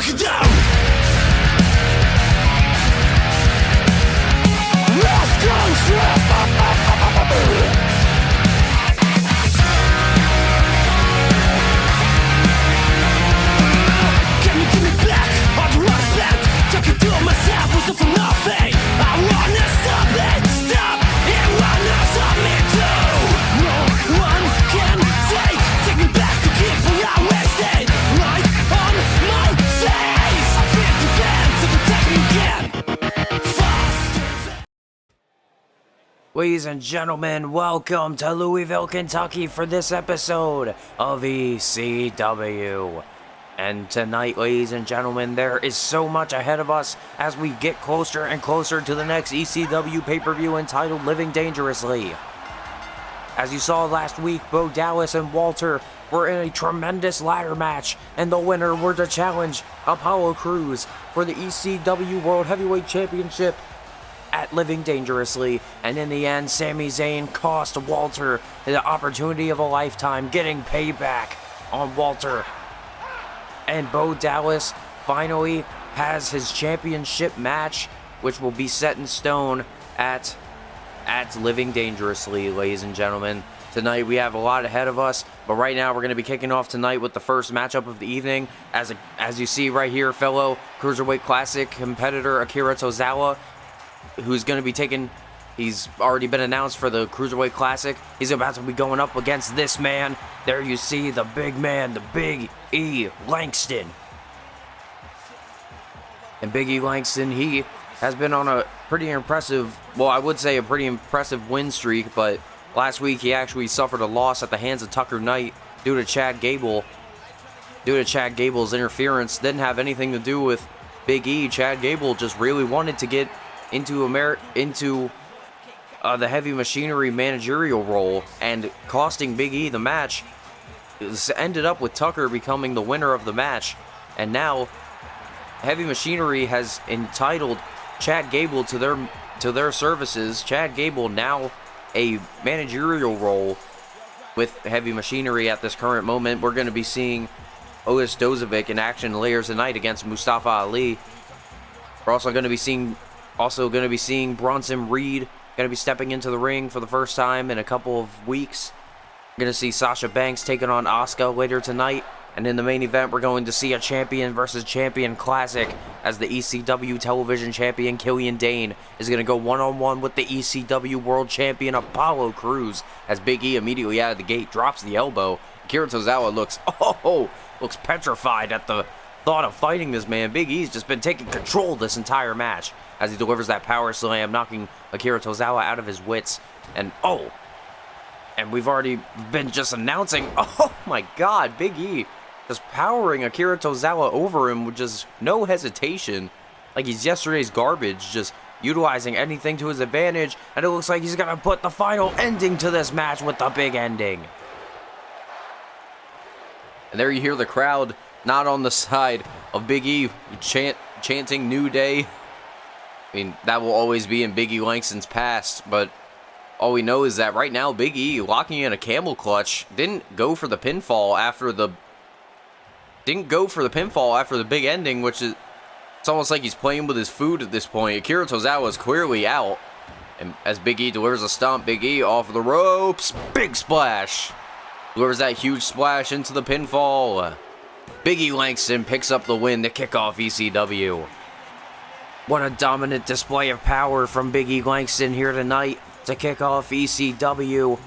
knock it down. Lost control. Give me back all the wrong spent. Talking to myself was for nothing. I wanna stop it, stop. It wanna stop me too. No one can take me back to keep where I wasted. Right on my face. I feel defense if attack me again. Ladies and gentlemen, welcome to Louisville, Kentucky for this episode of ECW. And tonight, ladies and gentlemen, there is so much ahead of us as we get closer and closer to the next ECW pay-per-view entitled Living Dangerously. As you saw last week, Bo Dallas and Walter were in a tremendous ladder match, and the winner were to challenge Apollo Crews for the ECW World Heavyweight Championship at Living Dangerously, and in the end, Sami Zayn cost Walter the opportunity of a lifetime, getting payback on Walter. And Bo Dallas finally has his championship match, which will be set in stone at Living Dangerously, ladies and gentlemen. Tonight we have a lot ahead of us, but right now we're going to be kicking off tonight with the first matchup of the evening. As you see right here, fellow Cruiserweight Classic competitor Akira Tozawa, who's going to be taking, he's already been announced for the Cruiserweight Classic. He's about to be going up against this man. There you see the big man, the Big E Langston. And Big E Langston, he has been on a pretty impressive, well, I would say a pretty impressive win streak, but last week he actually suffered a loss at the hands of Tucker Knight due to Chad Gable. Due to Chad Gable's interference. Didn't have anything to do with Big E. Chad Gable just really wanted to get into the Heavy Machinery managerial role, and costing Big E the match. It ended up with Tucker becoming the winner of the match, and now Heavy Machinery has entitled Chad Gable to their services. Chad Gable now a managerial role with Heavy Machinery at this current moment. We're going to be seeing Otis Dozovic in action later tonight against Mustafa Ali. We're also going to be seeing Bronson Reed going to be stepping into the ring for the first time in a couple of weeks. We're going to see Sasha Banks taking on Asuka later tonight. And in the main event, we're going to see a champion versus champion classic as the ECW television champion Killian Dain is going to go one-on-one with the ECW world champion Apollo Crews, as Big E immediately out of the gate drops the elbow. Akira Tozawa looks petrified at the thought of fighting this man. Big E's just been taking control this entire match as he delivers that power slam, knocking Akira Tozawa out of his wits. And we've already been just announcing, oh my god, Big E just powering Akira Tozawa over him with just no hesitation, like he's yesterday's garbage, just utilizing anything to his advantage. And it looks like he's gonna put the final ending to this match with the big ending. And there you hear the crowd not on the side of Big E chanting New Day. I mean, that will always be in Big E Langston's past, but all we know is that right now Big E locking in a camel clutch didn't go for the pinfall after the big ending, which is, it's almost like he's playing with his food at this point. Akira Tozawa is clearly out, and as Big E delivers a stomp, Big E off the ropes, big splash, delivers that huge splash into the pinfall. Big E Langston picks up the win to kick off ECW. What a dominant display of power from Big E Langston here tonight to kick off ECW.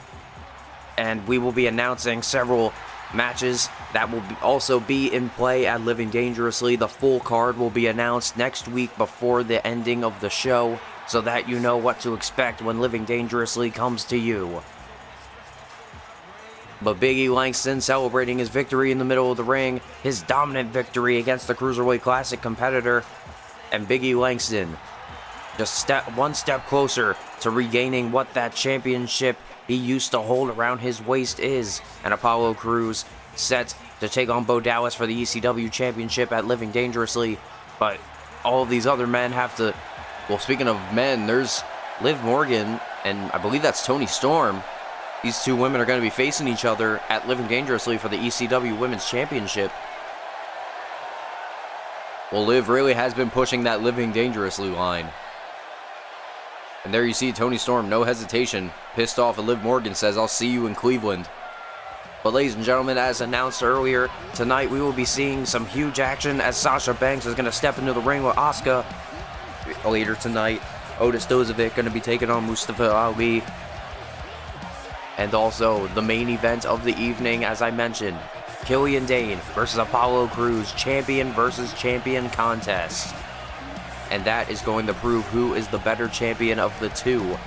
And we will be announcing several matches that will also be in play at Living Dangerously. The full card will be announced next week before the ending of the show, so that you know what to expect when Living Dangerously comes to you. But Big E Langston celebrating his victory in the middle of the ring, his dominant victory against the Cruiserweight Classic competitor. And Big E Langston just one step closer to regaining what that championship he used to hold around his waist is. And Apollo Crews set to take on Bo Dallas for the ECW championship at Living Dangerously. But all of these other men have to, well, speaking of men, there's Liv Morgan, and I believe that's Toni Storm. These two women are going to be facing each other at Living Dangerously for the ECW Women's Championship. Well, Liv really has been pushing that living dangerously line. And there you see Toni Storm, no hesitation, pissed off, and Liv Morgan says, "I'll see you in Cleveland." But ladies and gentlemen, as announced earlier, tonight we will be seeing some huge action as Sasha Banks is going to step into the ring with Asuka. Later tonight, Otis Dozovic going to be taking on Mustafa Ali. And also, the main event of the evening, as I mentioned, Killian Dain versus Apollo Crews, champion versus champion contest. And that is going to prove who is the better champion of the two.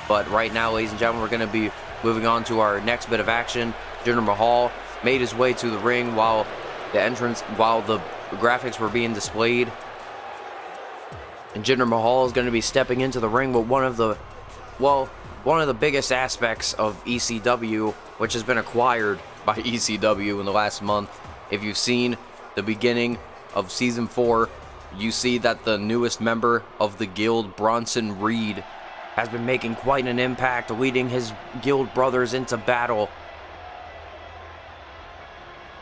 But right now, ladies and gentlemen, we're going to be moving on to our next bit of action. Jinder Mahal made his way to the ring while the graphics were being displayed. And Jinder Mahal is going to be stepping into the ring with one of the biggest aspects of ECW, which has been acquired by ECW in the last month. If you've seen the beginning of Season 4, you see that the newest member of the guild, Bronson Reed, has been making quite an impact, leading his guild brothers into battle.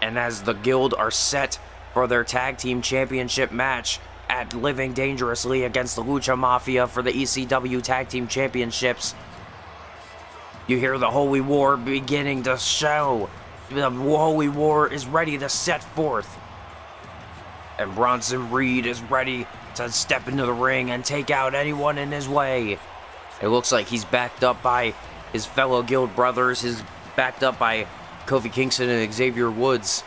And as the guild are set for their tag team championship match at Living Dangerously against the Lucha Mafia for the ECW tag team championships, you hear the Holy War beginning to show. The Holy War is ready to set forth. And Bronson Reed is ready to step into the ring and take out anyone in his way. It looks like he's backed up by his fellow guild brothers. He's backed up by Kofi Kingston and Xavier Woods.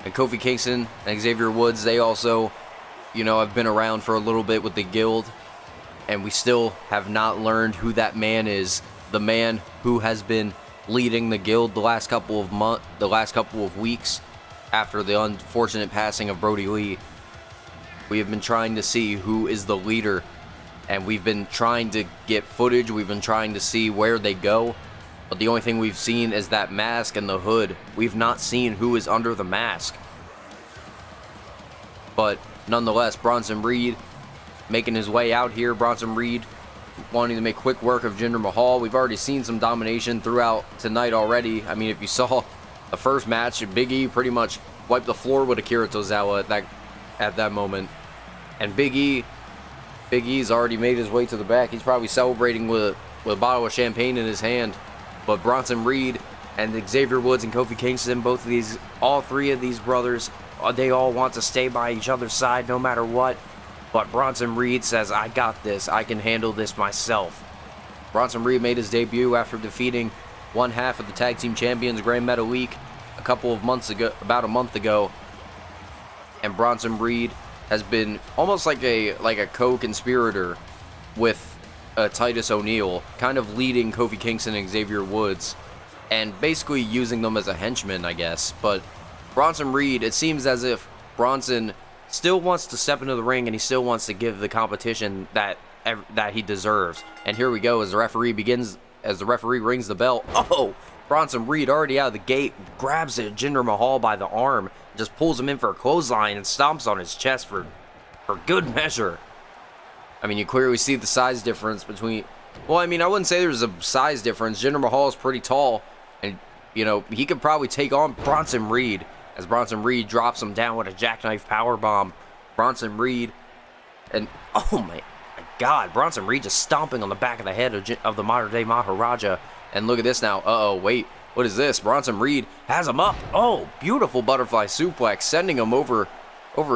And Kofi Kingston and Xavier Woods, they also, have been around for a little bit with the guild. And we still have not learned who that man is. The man who has been leading the guild the last couple of weeks after the unfortunate passing of Brody Lee. We have been trying to see who is the leader, and we've been trying to get footage. We've been trying to see where they go, but the only thing we've seen is that mask and the hood. We've not seen who is under the mask. But nonetheless, Bronson Reed making his way out here. Bronson Reed wanting to make quick work of Jinder Mahal. We've already seen some domination throughout tonight already. I mean, if you saw the first match, Big E pretty much wiped the floor with Akira Tozawa at that moment. And Big E's already made his way to the back. He's probably celebrating with a bottle of champagne in his hand. But Bronson Reed and Xavier Woods and Kofi Kingston, all three of these brothers, they all want to stay by each other's side no matter what. But Bronson Reed says, "I got this. I can handle this myself." Bronson Reed made his debut after defeating one half of the Tag Team Champions, Grand Metalik, about a month ago. And Bronson Reed has been almost like a co-conspirator with Titus O'Neil, kind of leading Kofi Kingston and Xavier Woods, and basically using them as a henchman, I guess. But Bronson Reed, it seems as if Bronson still wants to step into the ring, and he still wants to give the competition that he deserves. And here we go as the referee rings the bell. Oh, Bronson Reed already out of the gate grabs Jinder Mahal by the arm, just pulls him in for a clothesline and stomps on his chest for good measure. I mean, you clearly see the size difference between. Well, I mean, I wouldn't say there's a size difference. Jinder Mahal is pretty tall, and he could probably take on Bronson Reed. As Bronson Reed drops him down with a jackknife powerbomb. Bronson Reed, and oh my God, Bronson Reed just stomping on the back of the head of the modern-day Maharaja. And look at this now. Uh-oh, wait, what is this? Bronson Reed has him up. Oh, beautiful butterfly suplex, sending him over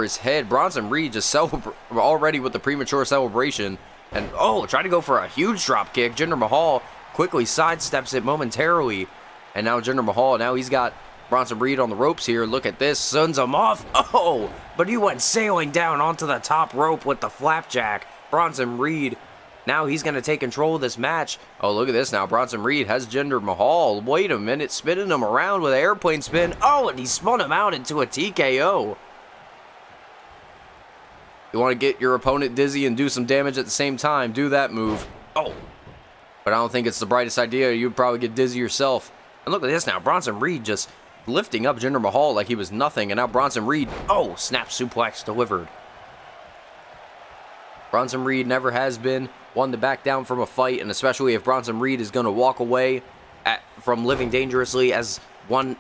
his head. Bronson Reed just already with the premature celebration. And trying to go for a huge drop kick. Jinder Mahal quickly sidesteps it momentarily. And now Jinder Mahal, he's got Bronson Reed on the ropes here. Look at this. Sends him off. Oh, but he went sailing down onto the top rope with the flapjack. Bronson Reed, now he's going to take control of this match. Oh, look at this now. Bronson Reed has Jinder Mahal. Wait a minute. Spinning him around with an airplane spin. Oh, and he spun him out into a TKO. You want to get your opponent dizzy and do some damage at the same time, do that move. Oh, but I don't think it's the brightest idea. You'd probably get dizzy yourself. And look at this now. Bronson Reed just lifting up Jinder Mahal like he was nothing. And now Bronson Reed, snap suplex delivered. Bronson Reed never has been one to back down from a fight. And especially if Bronson Reed is going to walk away from Living Dangerously as the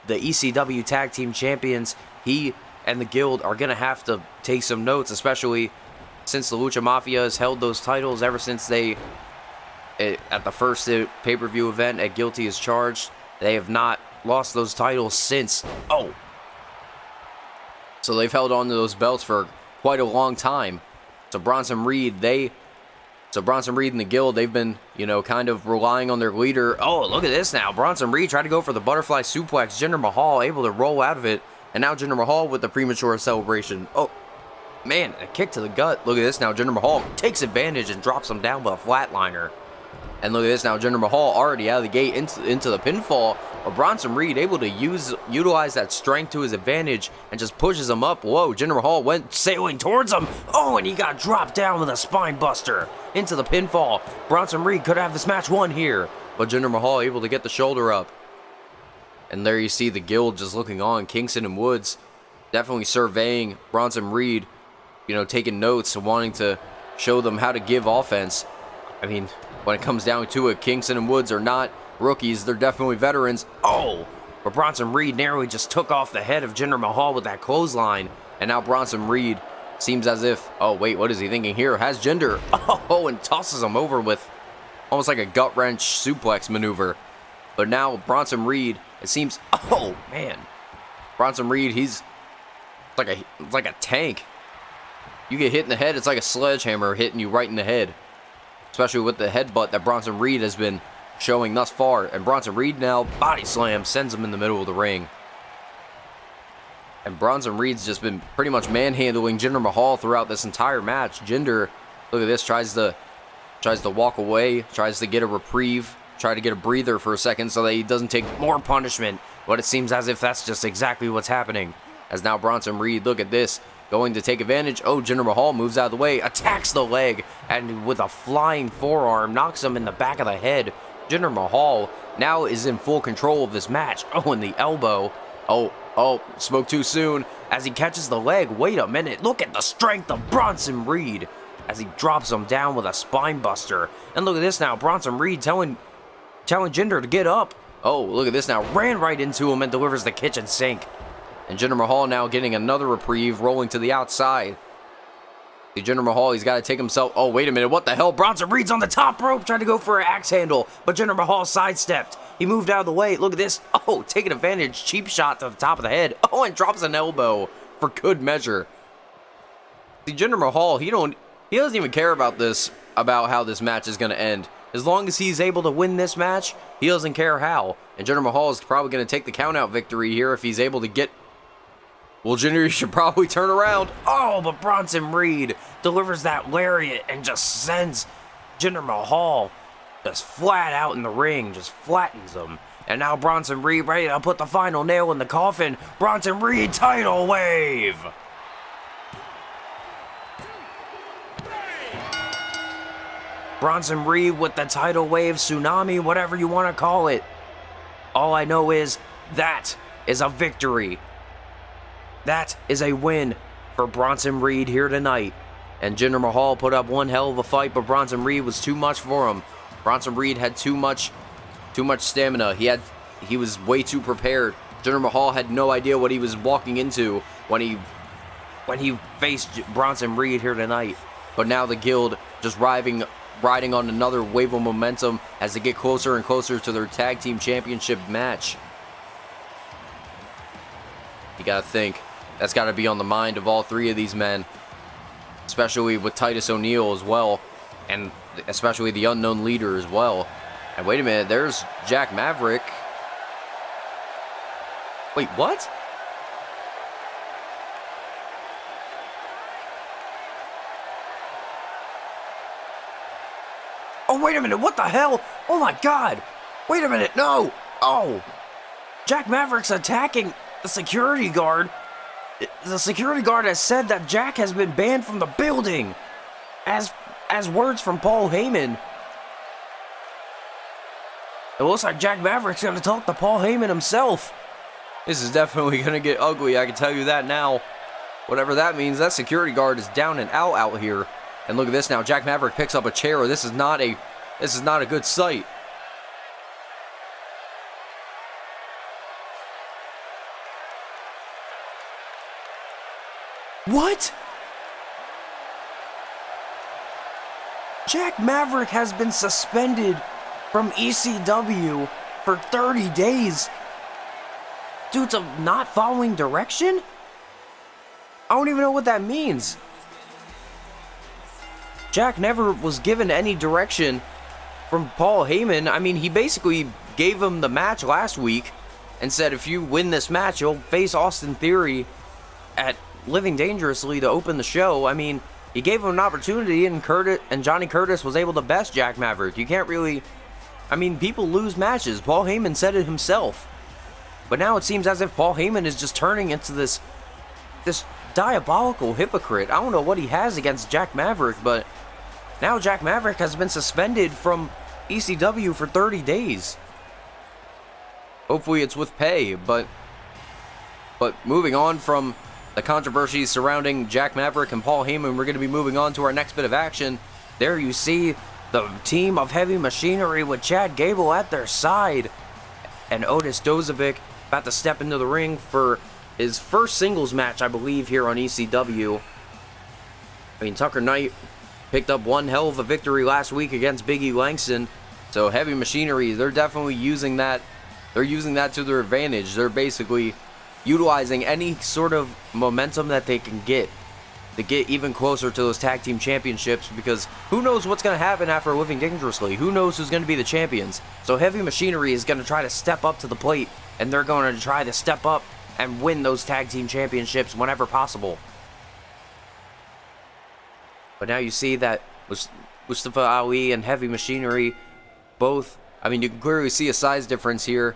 ECW Tag Team Champions, he and the Guild are going to have to take some notes, especially since the Lucha Mafia has held those titles ever since they, at the first pay-per-view event at Guilty as Charged. They have not lost those titles since. Oh! So they've held on to those belts for quite a long time. So Bronson Reed and the Guild, they've been, kind of relying on their leader. Oh, look at this now. Bronson Reed tried to go for the butterfly suplex. Jinder Mahal able to roll out of it. And now Jinder Mahal with the premature celebration. Oh, man, a kick to the gut. Look at this now. Jinder Mahal takes advantage and drops him down with a flatliner. And look at this now. Jinder Mahal already out of the gate into the pinfall. But Bronson Reed able to utilize that strength to his advantage and just pushes him up. Whoa, Jinder Mahal went sailing towards him. Oh, and he got dropped down with a spine buster into the pinfall. Bronson Reed could have this match won here. But Jinder Mahal able to get the shoulder up. And there you see the Guild just looking on. Kingston and Woods definitely surveying Bronson Reed, taking notes and wanting to show them how to give offense. I mean, when it comes down to it, Kingston and Woods are not rookies. They're definitely veterans. Oh, but Bronson Reed narrowly just took off the head of Jinder Mahal with that clothesline. And now Bronson Reed seems as if, oh, wait, what is he thinking here? Has Jinder, oh, and tosses him over with almost like a gut-wrench suplex maneuver. But now Bronson Reed, it seems, oh, man. Bronson Reed, he's like a tank. You get hit in the head, it's like a sledgehammer hitting you right in the head. Especially with the headbutt that Bronson Reed has been showing thus far. And Bronson Reed now, body slam, sends him in the middle of the ring. And Bronson Reed's just been pretty much manhandling Jinder Mahal throughout this entire match. Jinder, look at this, tries to walk away, tries to get a reprieve, try to get a breather for a second so that he doesn't take more punishment. But it seems as if that's just exactly what's happening. As now Bronson Reed, look at this, going to take advantage. Oh, Jinder Mahal moves out of the way, attacks the leg, and with a flying forearm, knocks him in the back of the head. Jinder Mahal now is in full control of this match. Oh, and the elbow. Oh, spoke too soon. As he catches the leg, wait a minute, look at the strength of Bronson Reed as he drops him down with a spine buster. And look at this now, Bronson Reed telling Jinder to get up. Oh, look at this now, ran right into him and delivers the kitchen sink. And Jinder Mahal now getting another reprieve, rolling to the outside. The Jinder Mahal, he's got to take himself. Oh, wait a minute, what the hell? Bronson Reed's on the top rope, trying to go for an axe handle, but Jinder Mahal sidestepped. He moved out of the way. Look at this. Oh, taking advantage, cheap shot to the top of the head. Oh, and drops an elbow for good measure. The Jinder Mahal, he doesn't even care about how this match is going to end. As long as he's able to win this match, he doesn't care how. And Jinder Mahal is probably going to take the countout victory here if he's able to get. Well, Jinder should probably turn around. Oh, but Bronson Reed delivers that lariat and just sends Jinder Mahal just flat out in the ring, just flattens him. And now Bronson Reed ready to put the final nail in the coffin. Bronson Reed title wave. Bronson Reed with the title wave, tsunami, whatever you want to call it. All I know is that is a victory. That is a win for Bronson Reed here tonight. And Jinder Mahal put up one hell of a fight, but Bronson Reed was too much for him. Bronson Reed had too much stamina. He was way too prepared. Jinder Mahal had no idea what he was walking into when he faced Bronson Reed here tonight. But now the Guild just riding on another wave of momentum as they get closer and closer to their tag team championship match. You gotta think. That's got to be on the mind of all three of these men, especially with Titus O'Neil as well, and especially the unknown leader as well. And wait a minute, there's Jack Maverick. Wait, what? Oh, wait a minute, what the hell? Oh my God! Wait a minute, no! Oh! Jack Maverick's attacking the security guard. The security guard has said that Jack has been banned from the building, as words from Paul Heyman. It looks like Jack Maverick's going to talk to Paul Heyman himself. This is definitely going to get ugly, I can tell you that now. Whatever that means, that security guard is down and out here. And look at this now, Jack Maverick picks up a chair. This is not a good sight. What? Jack Maverick has been suspended from ECW for 30 days due to not following direction? I don't even know what that means. Jack never was given any direction from Paul Heyman. I mean, he basically gave him the match last week and said, if you win this match, you'll face Austin Theory at Living Dangerously to open the show. I mean, he gave him an opportunity, and Johnny Curtis was able to best Jack Maverick. You can't really... I mean, people lose matches. Paul Heyman said it himself. But now it seems as if Paul Heyman is just turning into this diabolical hypocrite. I don't know what he has against Jack Maverick, but now Jack Maverick has been suspended from ECW for 30 days. Hopefully it's with pay, but moving on from the controversies surrounding Jack Maverick and Paul Heyman, we're going to be moving on to our next bit of action. There you see the team of Heavy Machinery with Chad Gable at their side, and Otis Dozovic about to step into the ring for his first singles match, I believe, here on ECW. I mean, Tucker Knight picked up one hell of a victory last week against Big E Langston, so Heavy Machinery, they're definitely using that. They're using that to their advantage. They're basically utilizing any sort of momentum that they can get to get even closer to those tag team championships, because who knows what's going to happen after Living Dangerously? Who knows who's going to be the champions? So Heavy Machinery is going to try to step up to the plate, and they're going to try to step up and win those tag team championships whenever possible. But now you see that Mustafa Ali and Heavy Machinery both, I mean, you can clearly see a size difference here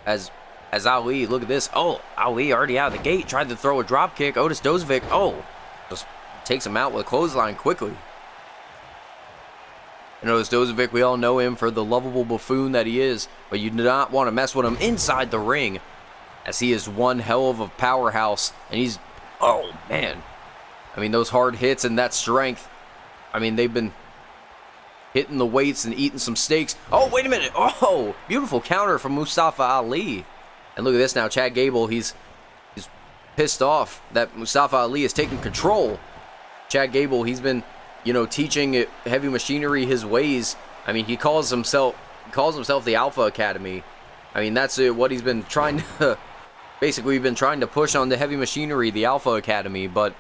as Ali, look at this. Oh, Ali already out of the gate, tried to throw a drop kick. Otis Dozovic, just takes him out with a clothesline quickly. And Otis Dozovic, we all know him for the lovable buffoon that he is, but you do not want to mess with him inside the ring, as he is one hell of a powerhouse, and he's, oh man. I mean, those hard hits and that strength, I mean, they've been hitting the weights and eating some steaks. Oh, wait a minute. Oh, beautiful counter from Mustafa Ali. And look at this now, Chad Gable, he's pissed off that Mustafa Ali is taking control. Chad Gable, he's been, teaching Heavy Machinery his ways. I mean, he calls himself the Alpha Academy. I mean, that's what he's been trying to, basically been trying to push on the Heavy Machinery, the Alpha Academy, but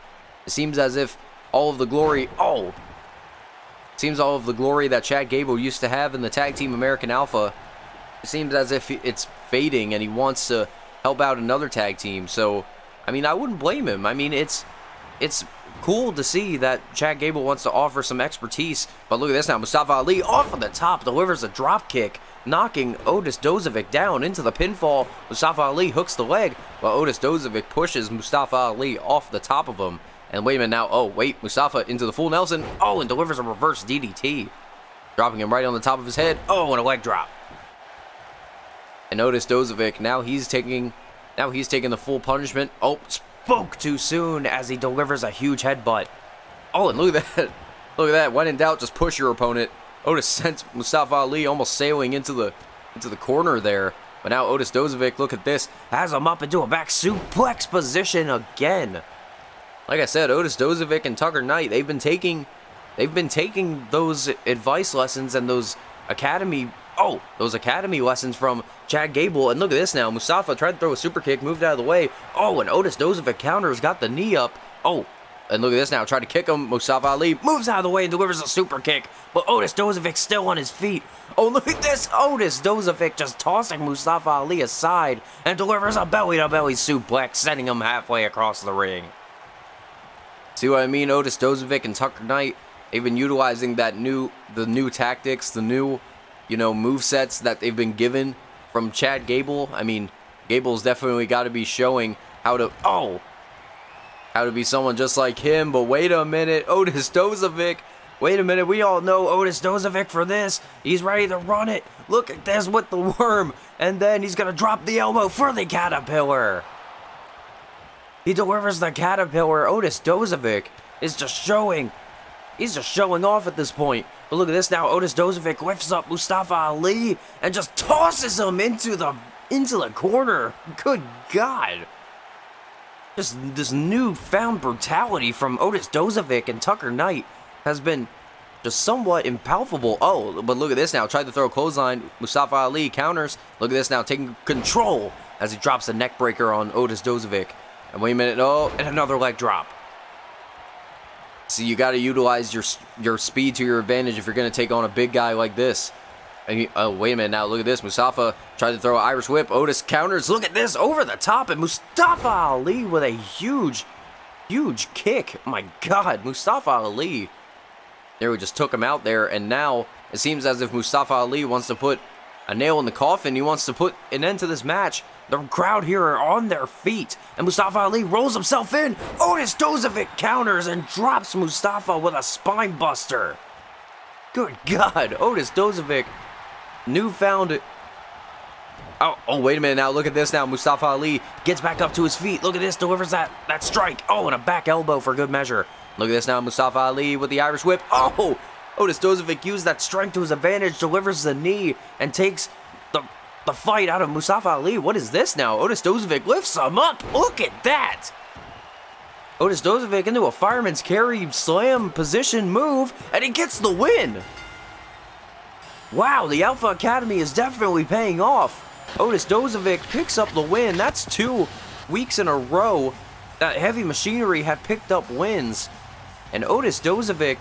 it seems as if all of the glory, that Chad Gable used to have in the Tag Team American Alpha, it seems as if it's fading and he wants to help out another tag team. So, I mean, I wouldn't blame him. I mean, it's cool to see that Chad Gable wants to offer some expertise. But look at this now. Mustafa Ali off of the top delivers a drop kick, knocking Otis Dozovic down into the pinfall. Mustafa Ali hooks the leg, while Otis Dozovic pushes Mustafa Ali off the top of him. And wait a minute now. Mustafa into the full Nelson. And delivers a reverse DDT, dropping him right on the top of his head. And a leg drop. And Otis Dozovic, now he's taking the full punishment. Spoke too soon as he delivers a huge headbutt. And look at that. Look at that. When in doubt, just push your opponent. Otis sent Mustafa Ali almost sailing into the corner there. But now Otis Dozovic, look at this, has him up into a back suplex position again. Like I said, Otis Dozovic and Tucker Knight, they've been taking those advice lessons and those academy lessons from Chad Gable. And look at this now. Mustafa tried to throw a super kick, moved out of the way. And Otis Dozovic counters, got the knee up. And look at this now. Tried to kick him. Mustafa Ali moves out of the way and delivers a super kick. But Otis Dozovic still on his feet. Look at this. Otis Dozovic just tossing Mustafa Ali aside and delivers a belly-to-belly suplex, sending him halfway across the ring. See what I mean? Otis Dozovic and Tucker Knight, they've been utilizing the new tactics, the new movesets that they've been given from Chad Gable. I mean, Gable's definitely got to be showing how to be someone just like him. But wait a minute, Otis Dozovic. Wait a minute, we all know Otis Dozovic for this. He's ready to run it. Look at this with the worm. And then he's going to drop the elbow for the caterpillar. He delivers the caterpillar. Otis Dozovic is just showing. He's just showing off at this point. But look at this now. Otis Dozovic lifts up Mustafa Ali and just tosses him into the corner. Good God. Just this newfound brutality from Otis Dozovic and Tucker Knight has been just somewhat impalpable. Oh, but look at this now. Tried to throw a clothesline. Mustafa Ali counters. Look at this now, taking control as he drops a neck breaker on Otis Dozovic. And wait a minute. Oh, and another leg drop. See, you got to utilize your speed to your advantage if you're going to take on a big guy like this. Oh, wait a minute now. Look at this. Mustafa tried to throw an Irish whip. Otis counters. Look at this. Over the top. And Mustafa Ali with a huge kick. Oh, my God. Mustafa Ali. There, we just took him out there. And now it seems as if Mustafa Ali wants to put a nail in the coffin. He wants to put an end to this match. The crowd here are on their feet. And Mustafa Ali rolls himself in. Otis Dozovic counters and drops Mustafa with a spine buster. Good God. Otis Dozovic. Newfound. Oh, wait a minute now. Look at this now. Mustafa Ali gets back up to his feet. Look at this. Delivers that strike. Oh, and a back elbow for good measure. Look at this now. Mustafa Ali with the Irish whip. Oh, Otis Dozovic used that strength to his advantage. Delivers the knee and takes the fight out of Mustafa Ali. What is this now? Otis Dozovic lifts him up. Look at that. Otis Dozovic into a fireman's carry slam position move. And he gets the win. Wow, the Alpha Academy is definitely paying off. Otis Dozovic picks up the win. That's 2 weeks in a row that Heavy Machinery have picked up wins. And Otis Dozovic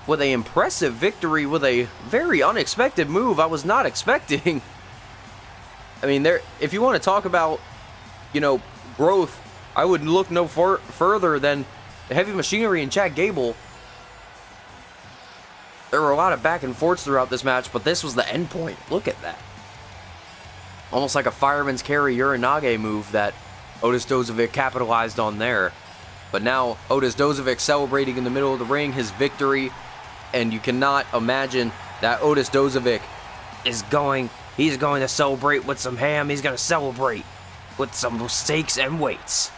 with an impressive victory with a very unexpected move I was not expecting. I mean, if you want to talk about, growth, I would look no further than Heavy Machinery and Chad Gable. There were a lot of back and forths throughout this match, but this was the end point. Look at that. Almost like a fireman's carry Uranage move that Otis Dozovic capitalized on there. But now Otis Dozovic celebrating in the middle of the ring his victory. And you cannot imagine that Otis Dozovic he's going to celebrate with some ham. He's going to celebrate with some steaks and weights.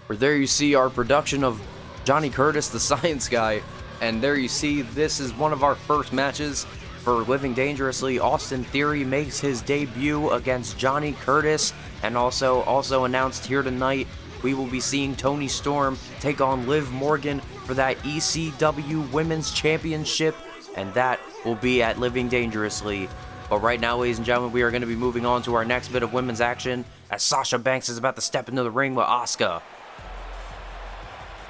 There you see our production of Johnny Curtis, the Science Guy, and there you see this is one of our first matches for Living Dangerously. Austin Theory makes his debut against Johnny Curtis, and also announced here tonight we will be seeing Toni Storm take on Liv Morgan for that ECW Women's Championship, and that will be at Living Dangerously. But right now, ladies and gentlemen, we are going to be moving on to our next bit of women's action as Sasha Banks is about to step into the ring with Asuka.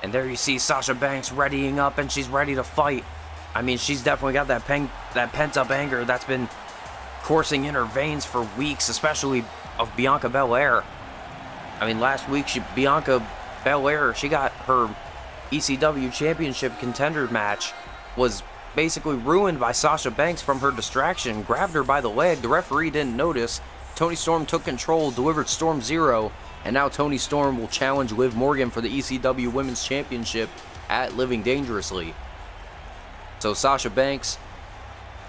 And there you see Sasha Banks readying up, and she's ready to fight. I mean, she's definitely got that pent-up anger that's been coursing in her veins for weeks, especially of Bianca Belair. I mean, last week, Bianca Belair, she got her ECW Championship contender match, was basically ruined by Sasha Banks from her distraction, grabbed her by the leg, the referee didn't notice, Toni Storm took control, delivered Storm Zero, And now Toni Storm will challenge Liv Morgan for the ECW Women's Championship at Living Dangerously. So Sasha Banks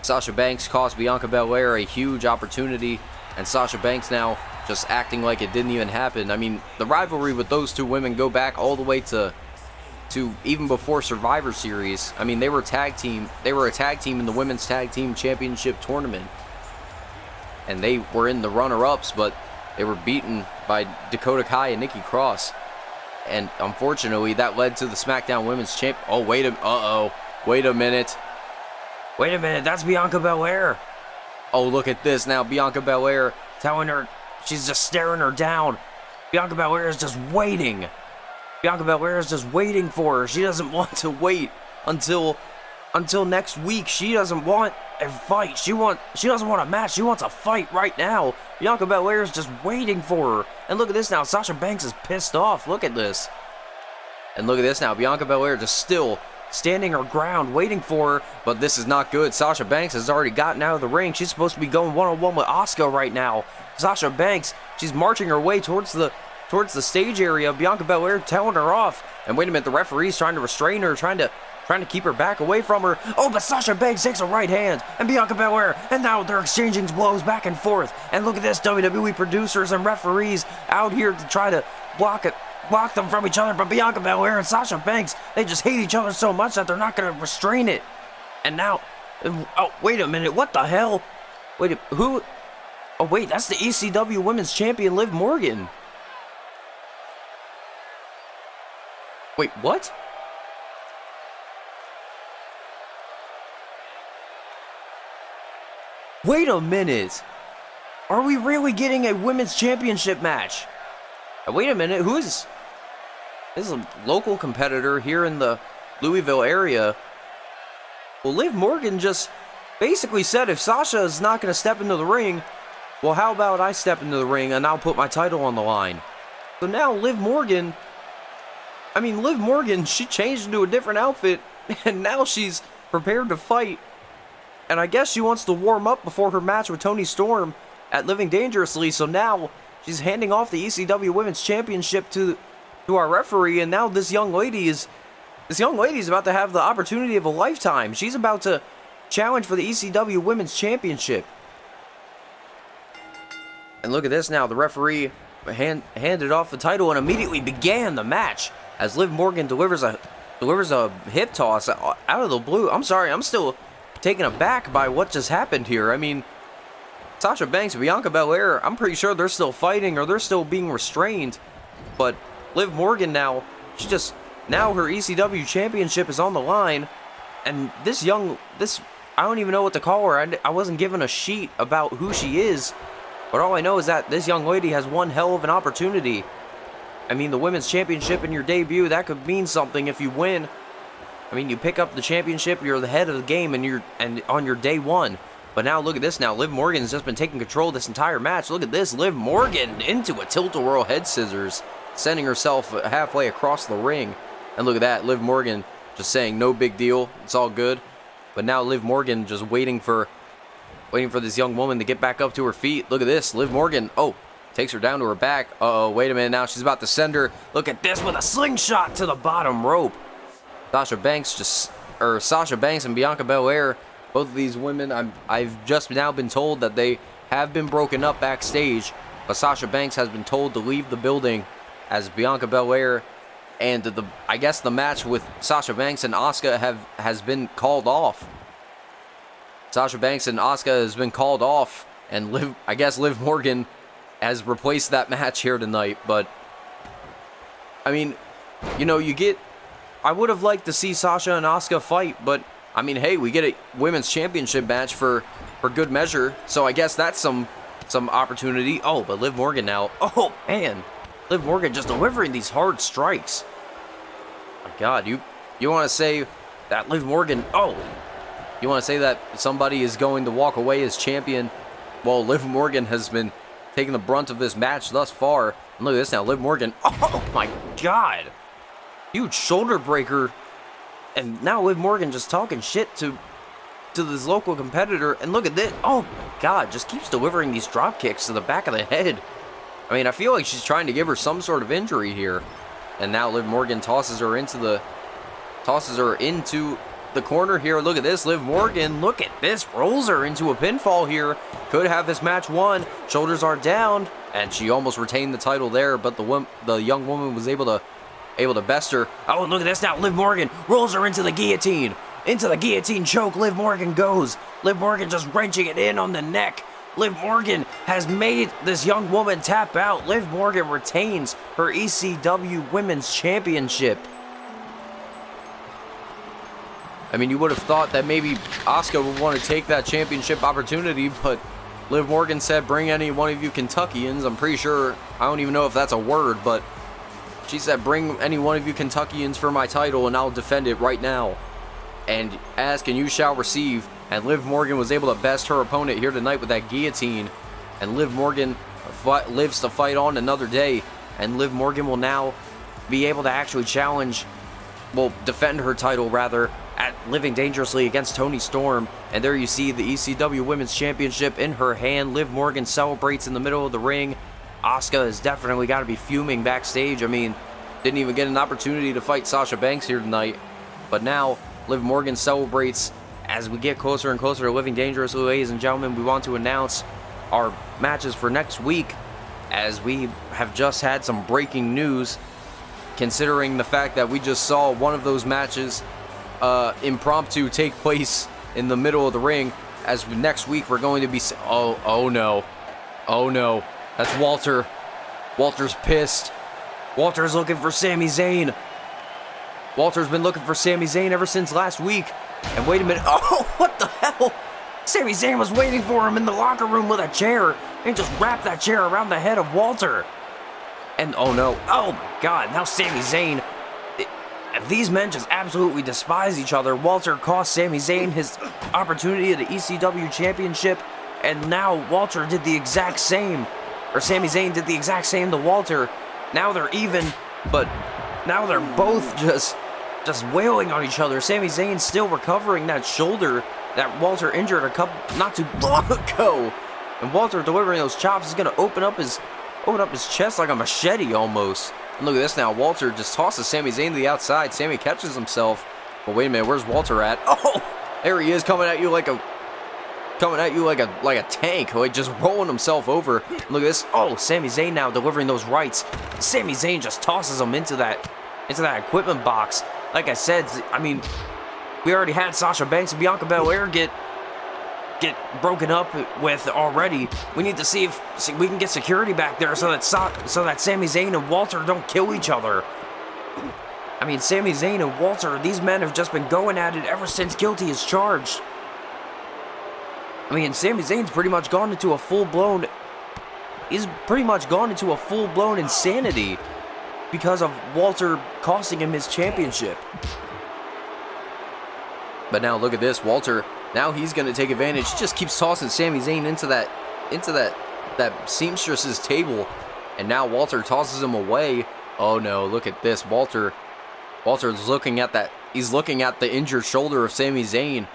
cost Bianca Belair a huge opportunity, and Sasha Banks now just acting like it didn't even happen. I mean, the rivalry with those two women go back all the way to even before Survivor Series. I mean, they were a tag team in the Women's Tag Team Championship tournament. And they were in the runner-ups, but they were beaten by Dakota Kai and Nikki Cross. And unfortunately, that led to the SmackDown Women's Champ. Oh, wait a minute. That's Bianca Belair. Oh, look at this now. Bianca Belair telling her, she's just staring her down. Bianca Belair is just waiting. Bianca Belair is just waiting for her. She doesn't want to wait until next week. She doesn't want a fight. She doesn't want a match. She wants a fight right now. Bianca Belair is just waiting for her. And look at this now. Sasha Banks is pissed off. Look at this. And look at this now. Bianca Belair just still standing her ground, waiting for her. But this is not good. Sasha Banks has already gotten out of the ring. She's supposed to be going one-on-one with Asuka right now. Sasha Banks, she's marching her way towards the stage area. Bianca Belair telling her off. And wait a minute, the referee's trying to restrain her, trying to keep her back away from her. Oh, but Sasha Banks takes a right hand, and Bianca Belair, and now they're exchanging blows back and forth. And look at this, WWE producers and referees out here to try to block them from each other. But Bianca Belair and Sasha Banks, they just hate each other so much that they're not going to restrain it. And now, oh, wait a minute, what the hell? Who? Oh, wait, that's the ECW Women's Champion, Liv Morgan. Wait, what? Wait a minute. Are we really getting a women's championship match? Wait a minute. This is a local competitor here in the Louisville area. Well, Liv Morgan just basically said if Sasha is not going to step into the ring, well, how about I step into the ring and I'll put my title on the line. So now Liv Morgan, she changed into a different outfit and now she's prepared to fight. And I guess she wants to warm up before her match with Toni Storm at Living Dangerously. So now she's handing off the ECW Women's Championship to our referee. And now this young lady is about to have the opportunity of a lifetime. She's about to challenge for the ECW Women's Championship. And look at this now. The referee handed off the title and immediately began the match as Liv Morgan delivers a hip toss out of the blue. I'm sorry, I'm still taken aback by what just happened here. I mean, Sasha Banks and Bianca Belair, I'm pretty sure they're still fighting or they're still being restrained. But Liv Morgan now, now her ECW championship is on the line. And I don't even know what to call her. I wasn't given a sheet about who she is. But all I know is that this young lady has one hell of an opportunity. I mean, the women's championship in your debut, that could mean something if you win. I mean, you pick up the championship, you're the head of the game, and on your day one. But now look at this now. Liv Morgan's just been taking control of this entire match. Look at this. Liv Morgan into a tilt-a-whirl head scissors, sending herself halfway across the ring. And look at that. Liv Morgan just saying no big deal. It's all good. But now Liv Morgan just waiting for this young woman to get back up to her feet. Look at this. And Liv Morgan, takes her down to her back. Uh-oh, wait a minute now. She's about to send her. Look at this with a slingshot to the bottom rope. Sasha Banks and Bianca Belair, both of these women, I've just now been told that they have been broken up backstage, but Sasha Banks has been told to leave the building as Bianca Belair and the match with Sasha Banks and Asuka has been called off. Sasha Banks and Asuka has been called off, and Liv Morgan has replaced that match here tonight. But I mean, I would have liked to see Sasha and Asuka fight, but I mean, hey, we get a women's championship match for good measure, so I guess that's some opportunity. Oh, but Liv Morgan now. Oh man, Liv Morgan just delivering these hard strikes. My God, you want to say that Liv Morgan? Oh, you want to say that somebody is going to walk away as champion? Well, Liv Morgan has been taking the brunt of this match thus far. And look at this now, Liv Morgan. Oh my God. Huge shoulder breaker. And now Liv Morgan just talking shit to this local competitor. And look at this. Oh my God. Just keeps delivering these drop kicks to the back of the head. I mean, I feel like she's trying to give her some sort of injury here. And now Liv Morgan tosses her into the corner here. Look at this, Liv Morgan, look at this, rolls her into a pinfall here. Could have this match won. Shoulders are down, and she almost retained the title there, but the young woman was able to best her. Oh, look at this now, Liv Morgan rolls her into the guillotine. Into the guillotine choke, Liv Morgan goes. Liv Morgan just wrenching it in on the neck. Liv Morgan has made this young woman tap out. Liv Morgan retains her ECW Women's Championship. I mean, you would have thought that maybe Asuka would want to take that championship opportunity, but Liv Morgan said, bring any one of you Kentuckians. I'm pretty sure, I don't even know if that's a word, but she said, bring any one of you Kentuckians for my title and I'll defend it right now. And ask and you shall receive. And Liv Morgan was able to best her opponent here tonight with that guillotine. And Liv Morgan lives to fight on another day. And Liv Morgan will now be able to actually defend her title rather, at Living Dangerously against Toni Storm. And there you see the ECW Women's Championship in her hand. Liv Morgan celebrates in the middle of the ring. Asuka has definitely got to be fuming backstage. I mean, didn't even get an opportunity to fight Sasha Banks here tonight. But now Liv Morgan celebrates. As we get closer and closer to Living Dangerously, ladies and gentlemen, we want to announce our matches for next week, as we have just had some breaking news, considering the fact that we just saw one of those matches impromptu take place in the middle of the ring. As next week we're going to be oh no, that's Walter. Walter's pissed. Walter's looking for Sami Zayn. Walter's been looking for Sami Zayn ever since last week. And wait a minute. Oh, what the hell? Sami Zayn was waiting for him in the locker room with a chair and just wrapped that chair around the head of Walter. And oh no. Oh my God. Now Sami Zayn. These men just absolutely despise each other. Walter cost Sami Zayn his opportunity at the ECW Championship. And now Walter did the exact same. Or Sami Zayn did the exact same to Walter. Now they're even. But now they're both just wailing on each other. Sami Zayn still recovering that shoulder that Walter injured not too long ago. And Walter delivering those chops is going to open up his chest like a machete almost. And look at this now. Walter just tosses Sami Zayn to the outside. Sami catches himself. But wait a minute, where's Walter at? Oh, there he is, coming at you like a tank, like just rolling himself over. And look at this. Oh, Sami Zayn now delivering those rights. Sami Zayn just tosses him into that equipment box. Like I said, I mean, we already had Sasha Banks and Bianca Belair get broken up with already. We need to see if we can get security back there so that Sami Zayn and Walter don't kill each other. I mean, Sami Zayn and Walter, these men have just been going at it ever since Guilty as Charged. I mean, Sami Zayn's pretty much gone into a full-blown insanity because of Walter costing him his championship. But now look at this, Walter, now he's going to take advantage. He just keeps tossing Sami Zayn into that seamstress's table. And now Walter tosses him away. Oh no, look at this. Walter's looking at that. He's looking at the injured shoulder of Sami Zayn.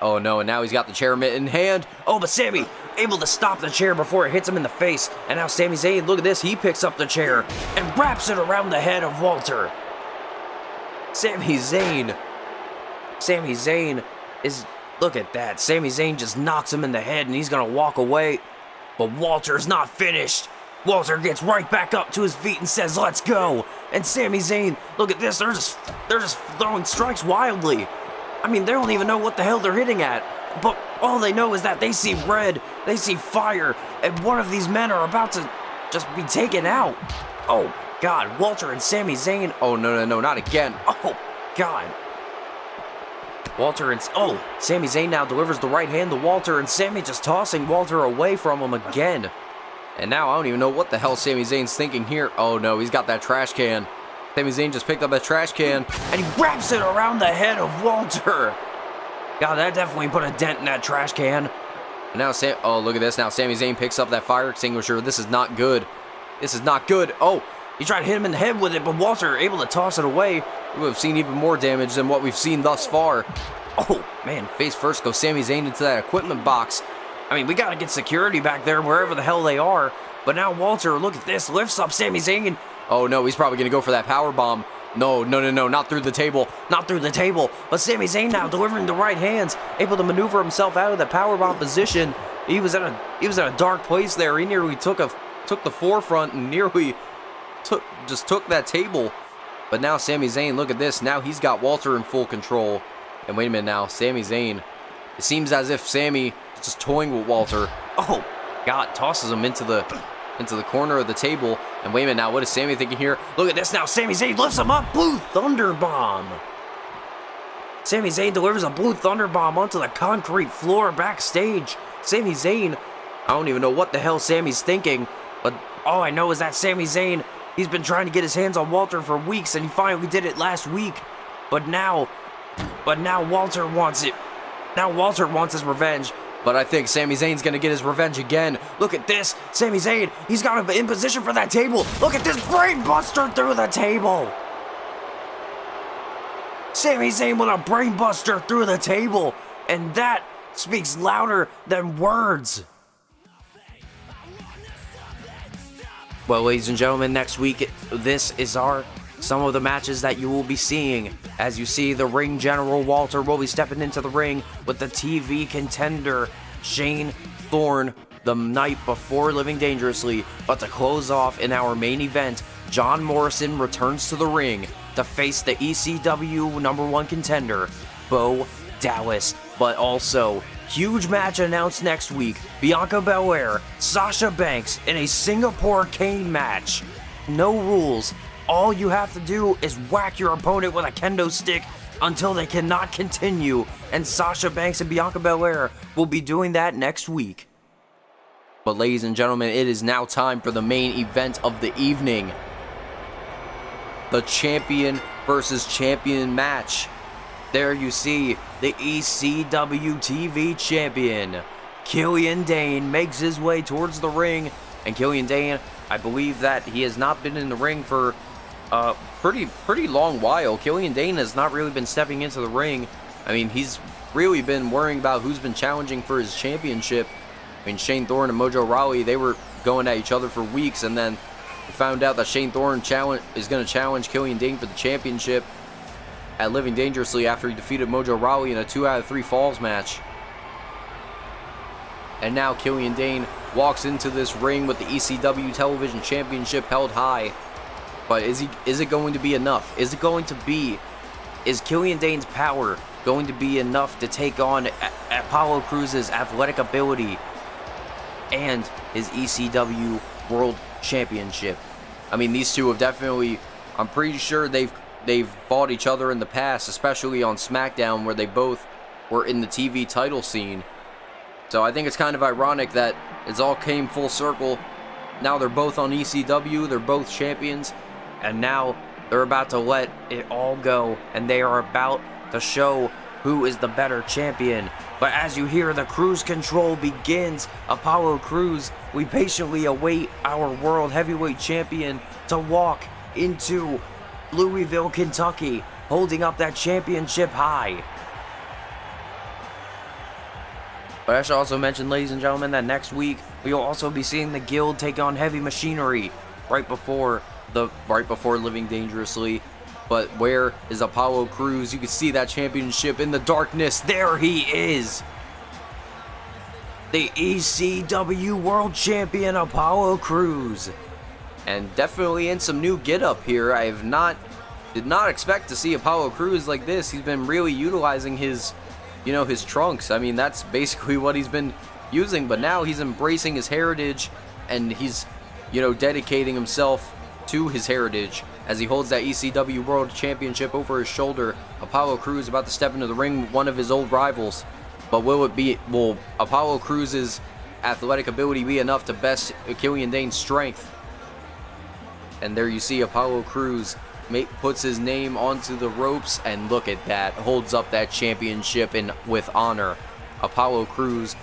Oh no, and now he's got the chair mitt in hand. Oh, but Sami able to stop the chair before it hits him in the face. And now Sami Zayn, look at this, he picks up the chair and wraps it around the head of Walter. Sami Zayn is, look at that. Sami Zayn just knocks him in the head and he's gonna walk away. But Walter's not finished. Walter gets right back up to his feet and says, let's go. And Sami Zayn, look at this, they're just throwing strikes wildly. I mean, they don't even know what the hell they're hitting at. But all they know is that they see red, they see fire, and one of these men are about to just be taken out. Oh, God, Walter and Sami Zayn. Oh, no, not again. Oh, God. Sami Zayn now delivers the right hand to Walter, and Sami just tossing Walter away from him again. And now I don't even know what the hell Sami Zayn's thinking here. Oh, no, he's got that trash can. Sami Zayn just picked up that trash can, and he wraps it around the head of Walter. God, that definitely put a dent in that trash can. And now, oh, look at this. Now Sami Zayn picks up that fire extinguisher. This is not good. This is not good. Oh, he tried to hit him in the head with it, but Walter able to toss it away. We would have seen even more damage than what we've seen thus far. Oh, man, face first goes Sami Zayn into that equipment box. I mean, we got to get security back there wherever the hell they are. But now Walter, look at this, lifts up Sami Zayn. Oh no, he's probably going to go for that power bomb. No, not through the table. Not through the table. But Sami Zayn now delivering the right hands, able to maneuver himself out of the powerbomb position. He was at a dark place there. He nearly took the forefront and nearly took that table. But now Sami Zayn, look at this. Now he's got Walter in full control. And wait a minute now, Sami Zayn. It seems as if Sami is just toying with Walter. Oh God, tosses him into the corner of the table. And wait a minute now, what is Sami thinking here? Look at this now, Sami Zayn lifts him up, Blue Thunder Bomb. Sami Zayn delivers a Blue Thunder Bomb onto the concrete floor backstage. Sami Zayn, I don't even know what the hell Sami's thinking, but all I know is that Sami Zayn, he's been trying to get his hands on Walter for weeks, and he finally did it last week. But now Walter wants it. Now Walter wants his revenge. But I think Sami Zayn's going to get his revenge again. Look at this. Sami Zayn, he's got him in position for that table. Look at this brain buster through the table. Sami Zayn with a brain buster through the table. And that speaks louder than words. Well, ladies and gentlemen, next week, this is some of the matches that you will be seeing. As you see, the ring general Walter will be stepping into the ring with the TV contender Shane Thorne the night before Living Dangerously. But to close off in our main event, John Morrison returns to the ring to face the ECW #1 contender, Bo Dallas. But also, huge match announced next week, Bianca Belair, Sasha Banks in a Singapore cane match. No rules. All you have to do is whack your opponent with a kendo stick until they cannot continue, and Sasha Banks and Bianca Belair will be doing that next week. But ladies and gentlemen, it is now time for the main event of the evening. The champion versus champion match. There you see the ECW TV champion, Killian Dain, makes his way towards the ring. And Killian Dain, I believe that he has not been in the ring for a pretty long while. Killian Dain has not really been stepping into the ring. I mean, he's really been worrying about who's been challenging for his championship. I mean, Shane Thorne and Mojo Rawley, they were going at each other for weeks, and then we found out that Shane Thorne is going to challenge Killian Dain for the championship at Living Dangerously after he defeated Mojo Rawley in a 2 out of 3 falls match. And now Killian Dain walks into this ring with the ECW Television Championship held high. But is it going to be enough? Is Killian Dain's power going to be enough to take on Apollo Crews' athletic ability and his ECW World Championship? I mean, these two have definitely, I'm pretty sure they've fought each other in the past, especially on SmackDown, where they both were in the TV title scene. So I think it's kind of ironic that it's all came full circle. Now they're both on ECW, they're both champions, and now they're about to let it all go, and they are about to show who is the better champion. But as you hear the cruise control begins, Apollo Crews, we patiently await our World Heavyweight Champion to walk into Louisville, Kentucky, holding up that championship high. But I should also mention, ladies and gentlemen, that next week we will also be seeing the Guild take on Heavy Machinery right before Living Dangerously. But where is Apollo Crews? You can see that championship in the darkness. There he is, the ECW World Champion Apollo Crews, and definitely in some new get-up here. I did not expect to see Apollo Crews like this. He's been really utilizing his trunks. I mean, that's basically what he's been using, but now he's embracing his heritage, and he's, dedicating himself to his heritage as he holds that ECW World Championship over his shoulder. Apollo Crews about to step into the ring with one of his old rivals, but will Apollo Crews' athletic ability be enough to best Killian Dain's strength? And there you see Apollo Crews puts his name onto the ropes, and look at that, holds up that championship with honor. Apollo Crews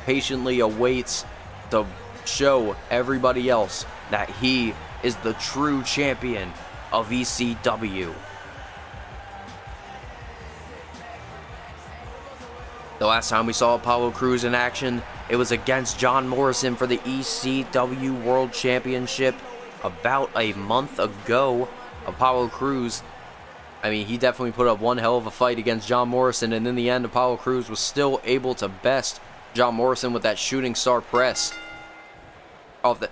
patiently awaits to show everybody else that he is the true champion of ECW. The last time we saw Apollo Crews in action, It was against John Morrison for the ECW World Championship about a month ago. Apollo Crews, I mean, he definitely put up one hell of a fight against John Morrison, and in the end, Apollo Crews was still able to best John Morrison with that shooting star press.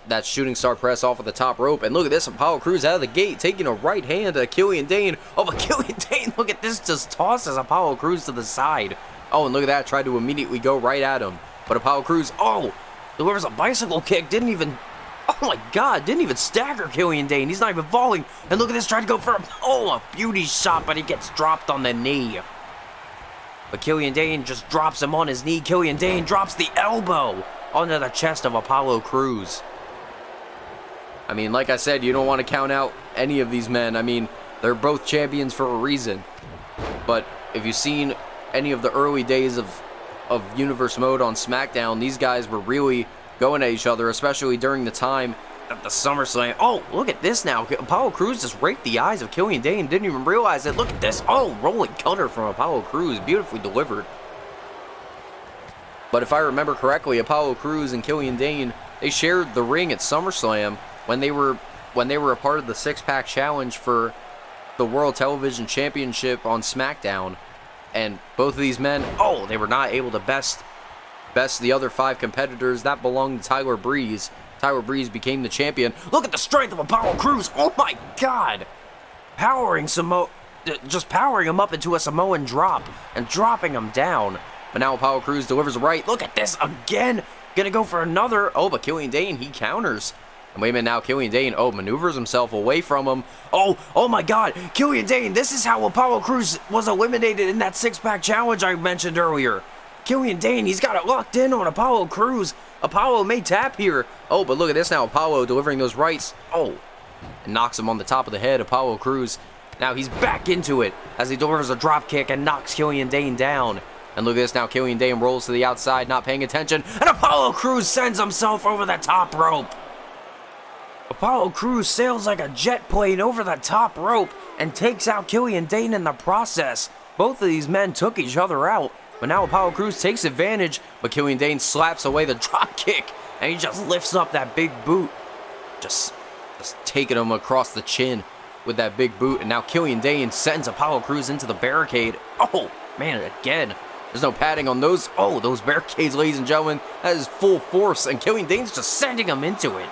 That shooting star press off of the top rope. And look at this, Apollo Crews out of the gate, taking a right hand to Killian Dain. Oh, but Killian Dain, look at this, just tosses Apollo Crews to the side. Oh, and look at that, tried to immediately go right at him. But Apollo Crews, oh, delivers a bicycle kick, didn't even stagger Killian Dain. He's not even falling. And look at this, tried to go for a beauty shot, but he gets dropped on the knee. But Killian Dain just drops him on his knee. Killian Dain drops the elbow onto the chest of Apollo Crews. I mean, like I said, you don't want to count out any of these men. I mean, they're both champions for a reason. But if you've seen any of the early days of Universe Mode on SmackDown, these guys were really going at each other, especially during the time at the SummerSlam. Oh, look at this now. Apollo Crews just raked the eyes of Killian Dain. Didn't even realize it. Look at this. Oh, rolling cutter from Apollo Crews. Beautifully delivered. But if I remember correctly, Apollo Crews and Killian Dain, they shared the ring at SummerSlam when they were a part of the six-pack challenge for the World Television Championship on SmackDown. And both of these men, oh, they were not able to best the other 5 competitors. That belonged to Tyler Breeze. Tyler Breeze became the champion. Look at the strength of Apollo Crews. Oh my God. Just powering him up into a Samoan drop and dropping him down. But now Apollo Crews delivers a right. Look at this again. Gonna go for another. Oh, but Killian Dain, he counters. And wait a minute now, Killian Dain, maneuvers himself away from him. Oh my God. Killian Dain, this is how Apollo Crews was eliminated in that six-pack challenge I mentioned earlier. Killian Dain, he's got it locked in on Apollo Crews. Apollo may tap here. Oh, but look at this now. Apollo delivering those rights. Oh, and knocks him on the top of the head. Apollo Crews, now he's back into it as he delivers a drop kick and knocks Killian Dain down. And look at this now. Killian Dain rolls to the outside, not paying attention. And Apollo Crews sends himself over the top rope. Apollo Crews sails like a jet plane over the top rope and takes out Killian Dain in the process. Both of these men took each other out. But now Apollo Crews takes advantage, but Killian Dain slaps away the drop kick, and he just lifts up that big boot, just taking him across the chin with that big boot. And now Killian Dain sends Apollo Crews into the barricade. Oh man, again, there's no padding on those. Oh, those barricades, ladies and gentlemen, that is full force, and Killian Dain's just sending him into it.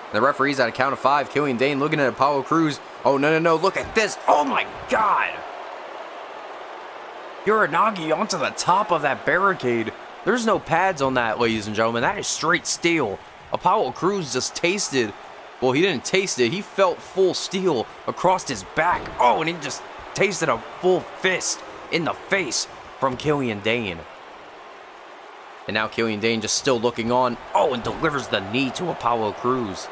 And the referee's at a count of 5. Killian Dain looking at Apollo Crews. Oh no, look at this. Oh my God. Uranagi onto the top of that barricade. There's no pads on that, ladies and gentlemen. That is straight steel. Apollo Crews just tasted, well, he didn't taste it. He felt full steel across his back. Oh, and he just tasted a full fist in the face from Killian Dain. And now Killian Dain just still looking on. Oh, and delivers the knee to Apollo Crews.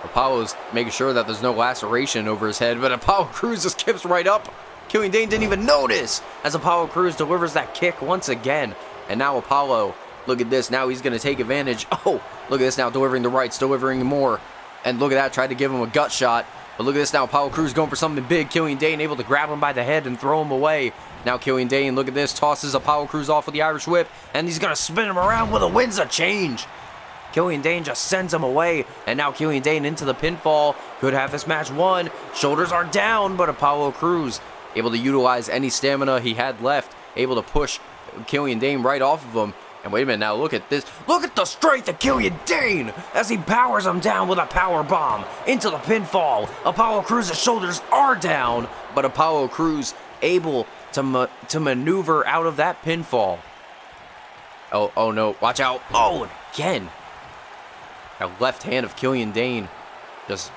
Apollo's making sure that there's no laceration over his head, but Apollo Crews just kips right up. Killian Dain didn't even notice as Apollo Crews delivers that kick once again. And now Apollo, look at this. Now he's going to take advantage. Oh, look at this now, delivering the rights, delivering more. And look at that, tried to give him a gut shot. But look at this now, Apollo Crews going for something big. Killian Dain able to grab him by the head and throw him away. Now Killian Dain, look at this, tosses Apollo Crews off with the Irish Whip. And he's going to spin him around with a Windsor change. Killian Dain just sends him away. And now Killian Dain into the pinfall. Could have this match won. Shoulders are down, but Apollo Crews able to utilize any stamina he had left, able to push Killian Dain right off of him. And wait a minute now, look at this. Look at the strength of Killian Dain as he powers him down with a power bomb into the pinfall. Apollo Crews' shoulders are down, but Apollo Crews able to maneuver out of that pinfall. Oh no, watch out. Oh, and again. That left hand of Killian Dain just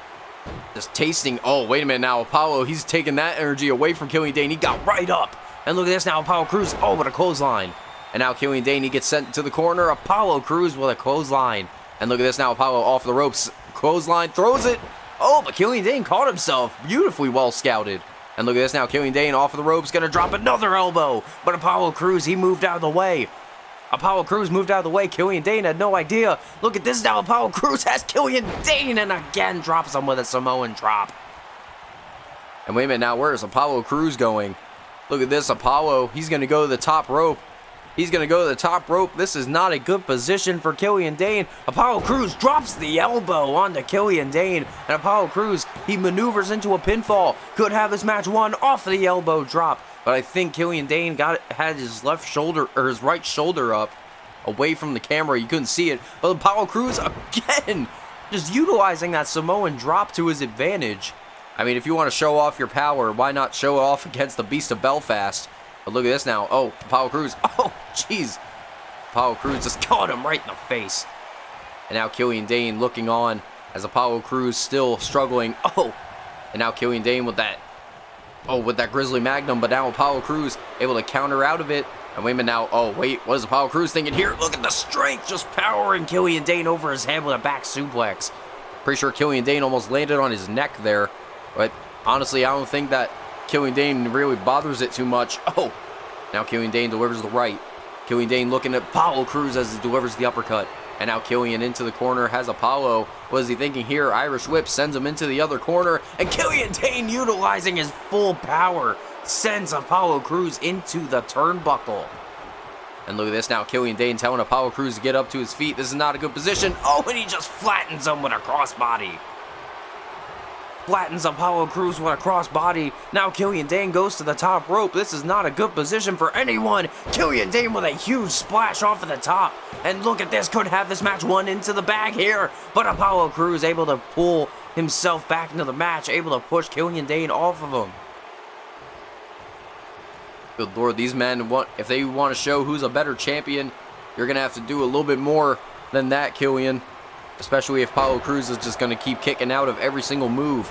tasting. Oh, wait a minute now. Apollo, he's taking that energy away from Killian Dain. He got right up. And look at this now. Apollo Crews. Oh, with a clothesline. And now Killian Dain, he gets sent to the corner. Apollo Crews with a clothesline. And look at this now. Apollo off the ropes. Clothesline. Throws it. Oh, but Killian Dain caught himself. Beautifully well scouted. And look at this now. Killian Dain off of the ropes. Going to drop another elbow. But Apollo Crews, he moved out of the way. Apollo Crews moved out of the way. Killian Dain had no idea. Look at this now. Apollo Crews has Killian Dain and again drops him with a Samoan drop. And wait a minute now. Where is Apollo Crews going? Look at this. Apollo, he's going to go to the top rope. He's going to go to the top rope. This is not a good position for Killian Dain. Apollo Crews drops the elbow onto Killian Dain. And Apollo Crews, he maneuvers into a pinfall. Could have this match won off of the elbow drop. But I think Killian Dain had his left shoulder, or his right shoulder up away from the camera. You couldn't see it. But Apollo Crews, again, just utilizing that Samoan drop to his advantage. I mean, if you want to show off your power, why not show it off against the Beast of Belfast? But look at this now. Oh, Apollo Crews. Oh, jeez. Apollo Crews just caught him right in the face. And now Killian Dain looking on as Apollo Crews still struggling. Oh, and now Killian Dain with that. Oh, with that Grizzly Magnum. But now Apollo Crews able to counter out of it. And wait a minute now. Oh, wait. What is Apollo Crews thinking here? Look at the strength. Just powering Killian Dain over his head with a back suplex. Pretty sure Killian Dain almost landed on his neck there. But honestly, I don't think that Killian Dain really bothers it too much. Oh, now Killian Dain delivers the right. Killian Dain looking at Apollo Crews as he delivers the uppercut. And now Killian into the corner has Apollo. What is he thinking here? Irish whip sends him into the other corner. And Killian Dain, utilizing his full power, sends Apollo Crews into the turnbuckle. And look at this now. Killian Dain telling Apollo Crews to get up to his feet. This is not a good position. Oh, and he just flattens him with a crossbody. Flattens Apollo Crews with a crossbody. Now Killian Dain goes to the top rope. This is not a good position for anyone. Killian Dain with a huge splash off of the top. And look at this. Could have this match won into the bag here. But Apollo Crews able to pull himself back into the match. Able to push Killian Dain off of him. Good Lord, these men, if they want to show who's a better champion, you're going to have to do a little bit more than that, Killian. Especially if Apollo Crews is just going to keep kicking out of every single move.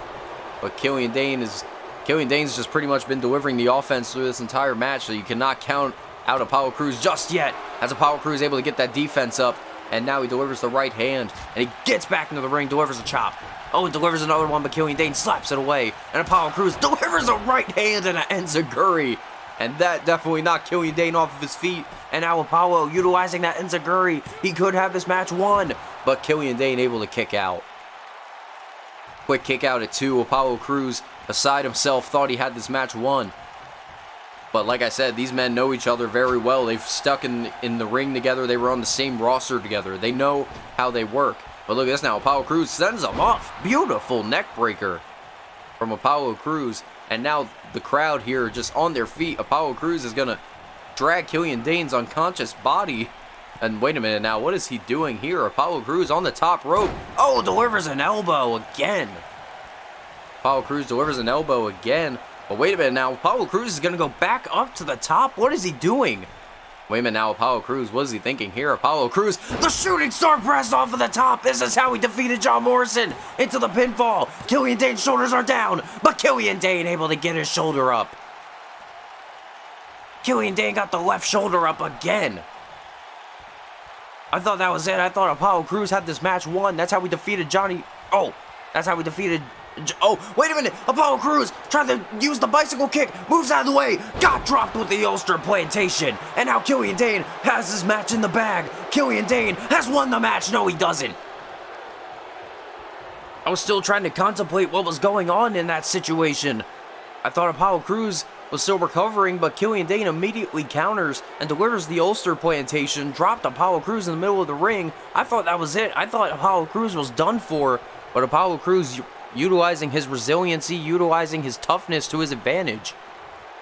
But Killian Dain's just pretty much been delivering the offense through this entire match, so you cannot count out Apollo Crews just yet. As Apollo Crews able to get that defense up, and now he delivers the right hand, and he gets back into the ring, delivers a chop. Oh, and delivers another one, but Killian Dain slaps it away, and Apollo Crews delivers a right hand and an enziguri. And that definitely knocked Killian Dain off of his feet. And now Apollo utilizing that enziguri. He could have this match won. But Killian Dain able to kick out. Quick kick out at 2. Apollo Crews, beside himself, thought he had this match won. But like I said, these men know each other very well. They've stuck in the ring together. They were on the same roster together. They know how they work. But look at this now. Apollo Crews sends him off. Beautiful neck breaker from Apollo Crews. And now the crowd here just on their feet. Apollo Crews is going to drag Killian Dain's unconscious body. And wait a minute now, what is he doing here? Apollo Crews on the top rope. Oh, delivers an elbow again. Apollo Crews delivers an elbow again. But wait a minute now, Apollo Crews is going to go back up to the top. What is he doing? Wait a minute now, Apollo Crews, what is he thinking here? Apollo Crews, the shooting star press off of the top. This is how he defeated John Morrison into the pinfall. Killian Dain's shoulders are down, but Killian Dain able to get his shoulder up. Killian Dain got the left shoulder up again. I thought that was it. I thought Apollo Crews had this match won. That's how we defeated Johnny. Oh, that's how we defeated. Oh, wait a minute. Apollo Crews tried to use the bicycle kick. Moves out of the way. Got dropped with the Ulster plantation. And now Killian Dain has his match in the bag. Killian Dain has won the match. No, he doesn't. I was still trying to contemplate what was going on in that situation. I thought Apollo Crews was still recovering, but Killian Dain immediately counters and delivers the Ulster plantation, dropped Apollo Crews in the middle of the ring. I thought that was it. I thought Apollo Crews was done for, but Apollo Crews utilizing his resiliency, utilizing his toughness to his advantage.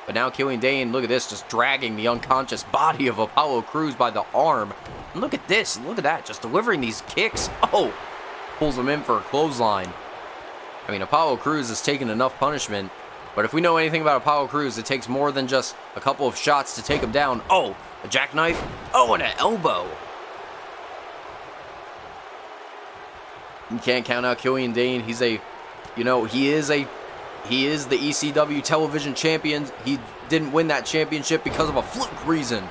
But now Killian Dain, look at this, just dragging the unconscious body of Apollo Crews by the arm. And look at this, look at that, just delivering these kicks. Oh, pulls him in for a clothesline. I mean, Apollo Crews has taken enough punishment. But if we know anything about Apollo Crews, it takes more than just a couple of shots to take him down. Oh, a jackknife. Oh, and an elbow. You can't count out Killian Dain. He's a, he is the ECW television champion. He didn't win that championship because of a fluke reason.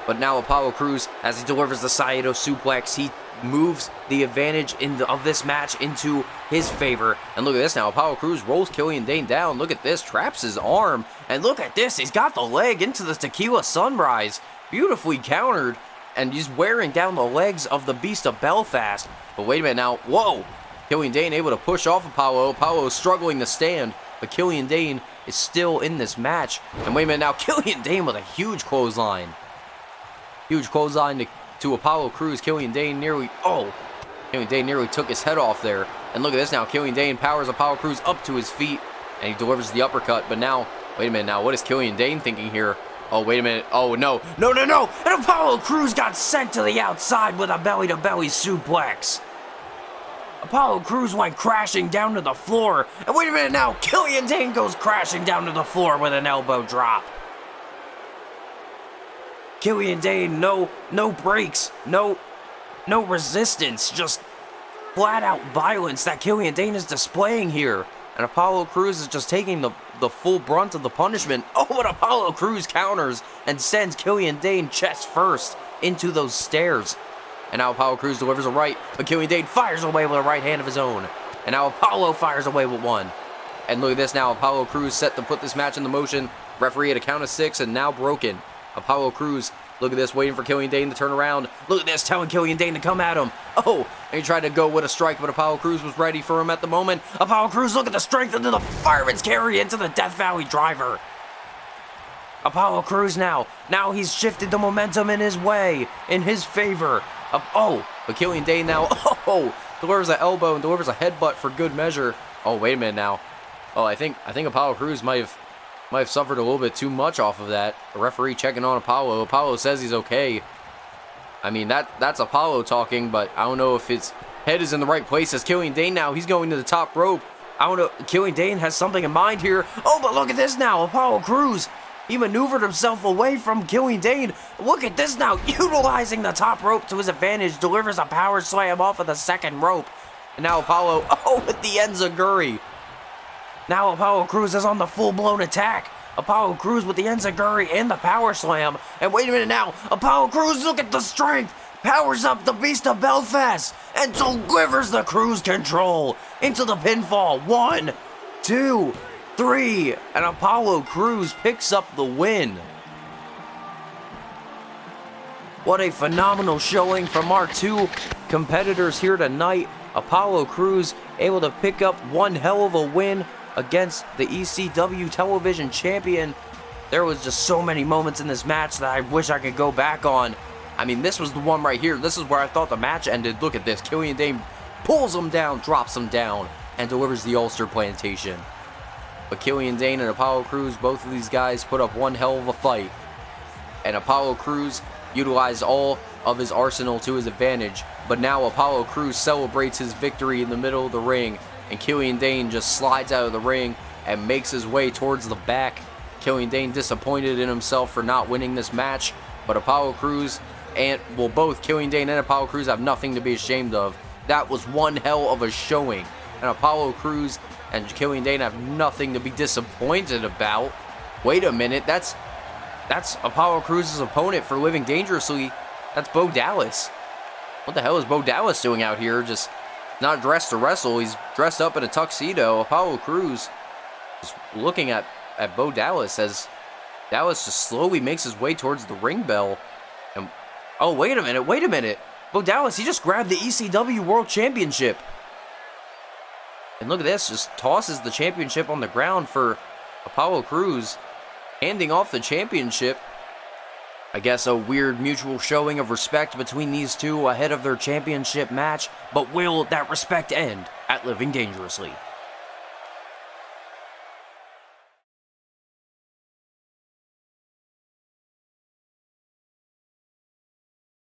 But now Apollo Crews, as he delivers the Saito suplex, he moves the advantage of this match into his favor. And look at this now. Apollo Crews rolls Killian Dain down. Look at this. Traps his arm. And look at this. He's got the leg into the Tequila Sunrise. Beautifully countered. And he's wearing down the legs of the Beast of Belfast. But wait a minute now. Whoa. Killian Dain able to push off Apollo. Apollo is struggling to stand. But Killian Dain is still in this match. And wait a minute now. Killian Dain with a huge clothesline. Huge clothesline to Apollo Crews. Killian Dain nearly took his head off there. And look at this now. Killian Dain powers Apollo Crews up to his feet, and he delivers the uppercut. But now, wait a minute now. What is Killian Dain thinking here? Oh, wait a minute. Oh, no. No, no, no. And Apollo Crews got sent to the outside with a belly-to-belly suplex. Apollo Crews went crashing down to the floor. And wait a minute now. Killian Dain goes crashing down to the floor with an elbow drop. Killian Dain, no breaks, no resistance, just flat-out violence that Killian Dain is displaying here. And Apollo Crews is just taking the full brunt of the punishment. Oh, but Apollo Crews counters and sends Killian Dain chest first into those stairs. And now Apollo Crews delivers a right, but Killian Dain fires away with a right hand of his own. And now Apollo fires away with one. And look at this now. Apollo Crews set to put this match into motion. Referee at a count of 6 and now broken. Apollo Crews, look at this, waiting for Killian Dain to turn around. Look at this, telling Killian Dain to come at him. Oh, and he tried to go with a strike, but Apollo Crews was ready for him at the moment. Apollo Crews, look at the strength into the fireman's carry into the Death Valley driver. Apollo Crews now he's shifted the momentum in his way, in his favor. But Killian Dain now, delivers an elbow and delivers a headbutt for good measure. Oh, wait a minute now. Oh, I think Apollo Crews might have suffered a little bit too much off of that. The referee checking on Apollo. Apollo says he's okay. I mean, that's Apollo talking, but I don't know if his head is in the right place. As Killian Dain now, he's going to the top rope. I don't know, Killian Dain has something in mind here. Oh, but look at this now. Apollo Crews, he maneuvered himself away from Killian Dain. Look at this now, utilizing the top rope to his advantage, delivers a power slam off of the second rope. And now Apollo, with the enziguri. Now Apollo Crews is on the full-blown attack. Apollo Crews with the enziguri and the power slam. And wait a minute now. Apollo Crews, look at the strength. Powers up the Beast of Belfast and delivers the cruise control into the pinfall. 1, 2, 3. And Apollo Crews picks up the win. What a phenomenal showing from our two competitors here tonight. Apollo Crews able to pick up one hell of a win against the ECW television champion. There was just so many moments in this match that I wish I could go back on. I mean, this was the one right here. This is where I thought the match ended. Look at this. Killian Dain pulls him down, drops him down, and delivers the Ulster Plantation. But Killian Dain and Apollo Crews, both of these guys put up one hell of a fight. And Apollo Crews utilized all of his arsenal to his advantage. But now Apollo Crews celebrates his victory in the middle of the ring. And Killian Dain just slides out of the ring and makes his way towards the back. Killian Dain disappointed in himself for not winning this match. But Apollo Crews both Killian Dain and Apollo Crews have nothing to be ashamed of. That was one hell of a showing. And Apollo Crews and Killian Dain have nothing to be disappointed about. Wait a minute, that's Apollo Crews' opponent for Living Dangerously. That's Bo Dallas. What the hell is Bo Dallas doing out here? Just not dressed to wrestle. He's dressed up in a tuxedo. Apollo Crews just looking at Bo Dallas as Dallas just slowly makes his way towards the ring bell. And oh, wait a minute. Bo Dallas, he just grabbed the ECW World Championship. And look at this, just tosses the championship on the ground for Apollo Crews, handing off the championship. I guess a weird mutual showing of respect between these two ahead of their championship match, but will that respect end at Living Dangerously?